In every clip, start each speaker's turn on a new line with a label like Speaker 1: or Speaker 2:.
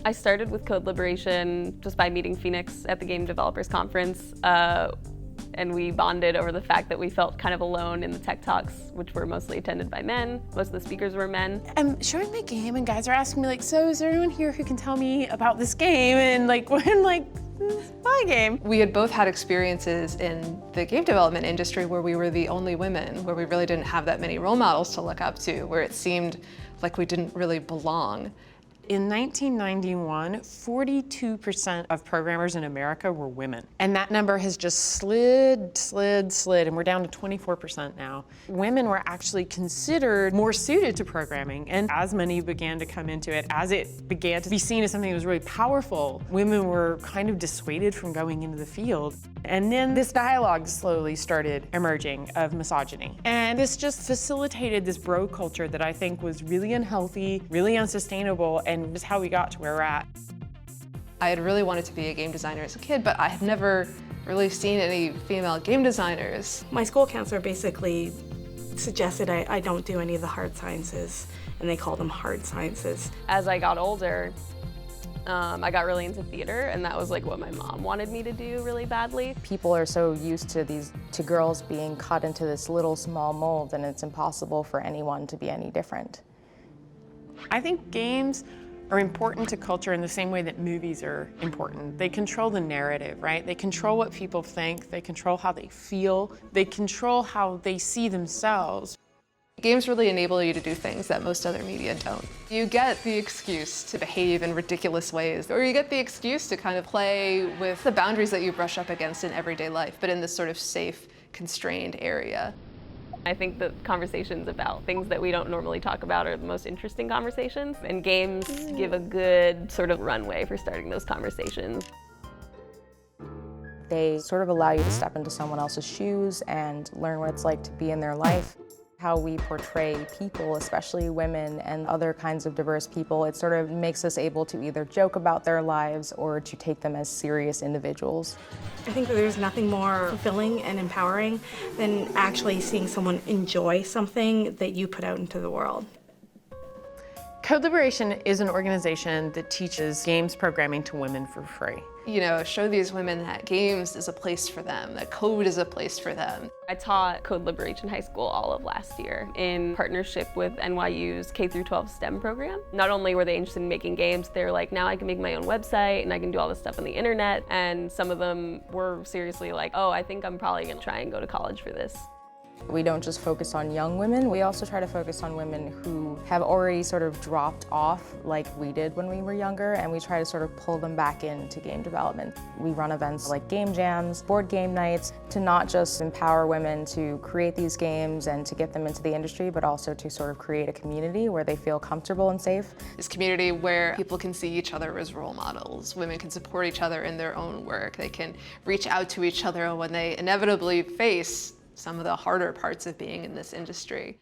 Speaker 1: I started with Code Liberation just by meeting Phoenix at the Game Developers Conference, and we bonded over the fact that we felt kind of alone in the tech talks, which were mostly attended by men. Most of the speakers were men.
Speaker 2: I'm showing my game and guys are asking me like, so is there anyone here who can tell me about this game? And like, when like, this is my game.
Speaker 3: We had both had experiences in the game development industry where we were the only women, where we really didn't have that many role models to look up to, where it seemed like we didn't really belong.
Speaker 2: In 1991, 42% of programmers in America were women. And that number has just slid, and we're down to 24% now. Women were actually considered more suited to programming, and as many began to come into it, as it began to be seen as something that was really powerful, women were kind of dissuaded from going into the field. And then this dialogue slowly started emerging of misogyny. And this just facilitated this bro culture that I think was really unhealthy, really unsustainable, and just how we got to where we're at.
Speaker 3: I had really wanted to be a game designer as a kid, but I had never really seen any female game designers.
Speaker 4: My school counselor basically suggested I don't do any of the hard sciences, and they call them hard sciences.
Speaker 1: As I got older, I got really into theater, and that was like what my mom wanted me to do really badly.
Speaker 5: People are so used to girls being cut into this little small mold, and it's impossible for anyone to be any different.
Speaker 2: I think games are important to culture in the same way that movies are important. They control the narrative, right? They control what people think, they control how they feel, they control how they see themselves.
Speaker 3: Games really enable you to do things that most other media don't. You get the excuse to behave in ridiculous ways, or you get the excuse to kind of play with the boundaries that you brush up against in everyday life, but in this sort of safe, constrained area.
Speaker 1: I think that conversations about things that we don't normally talk about are the most interesting conversations, and games give a good sort of runway for starting those conversations.
Speaker 5: They sort of allow you to step into someone else's shoes and learn what it's like to be in their life. How we portray people, especially women and other kinds of diverse people, it sort of makes us able to either joke about their lives or to take them as serious individuals.
Speaker 4: I think that there's nothing more fulfilling and empowering than actually seeing someone enjoy something that you put out into the world.
Speaker 2: Code Liberation is an organization that teaches games programming to women for free.
Speaker 3: You know, show these women that games is a place for them, that code is a place for them.
Speaker 1: I taught Code Liberation High School all of last year in partnership with NYU's K-12 STEM program. Not only were they interested in making games, they were like, now I can make my own website and I can do all this stuff on the internet. And some of them were seriously like, oh, I think I'm probably gonna try and go to college for this.
Speaker 5: We don't just focus on young women, we also try to focus on women who have already sort of dropped off like we did when we were younger, and we try to sort of pull them back into game development. We run events like game jams, board game nights, to not just empower women to create these games and to get them into the industry, but also to sort of create a community where they feel comfortable and safe.
Speaker 3: This community where people can see each other as role models. Women can support each other in their own work. They can reach out to each other when they inevitably face some of the harder parts of being in this industry.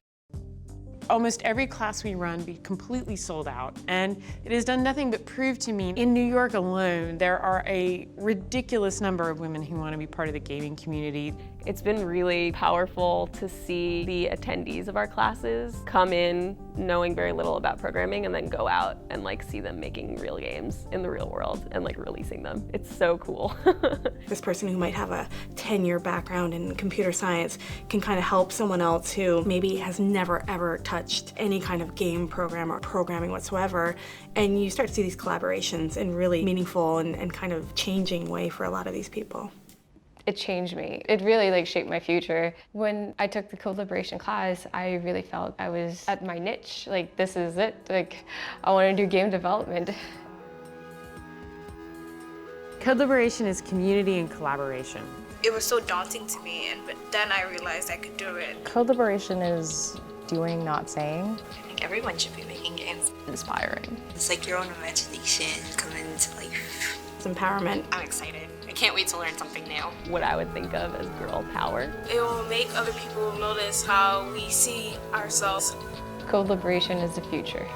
Speaker 2: Almost every class we run be completely sold out, and it has done nothing but prove to me, in New York alone, there are a ridiculous number of women who want to be part of the gaming community.
Speaker 1: It's been really powerful to see the attendees of our classes come in knowing very little about programming and then go out and like see them making real games in the real world and like releasing them. It's so cool.
Speaker 4: This person who might have a 10-year background in computer science can kind of help someone else who maybe has never ever touched any kind of game program or programming whatsoever, and you start to see these collaborations in really meaningful and kind of changing way for a lot of these people.
Speaker 6: It changed me. It really shaped my future. When I took the Code Liberation class, I really felt I was at my niche. Like, this is it. Like, I want to do game development.
Speaker 2: Code Liberation is community and collaboration.
Speaker 7: It was so daunting to me, but then I realized I could do it.
Speaker 5: Code Liberation is doing, not saying.
Speaker 7: I think everyone should be making games.
Speaker 3: Inspiring.
Speaker 7: It's like your own imagination coming into life.
Speaker 4: It's empowerment.
Speaker 7: I'm excited. I can't wait to learn something new.
Speaker 1: What I would think of as girl power.
Speaker 7: It will make other people notice how we see ourselves.
Speaker 6: Code Liberation is the future.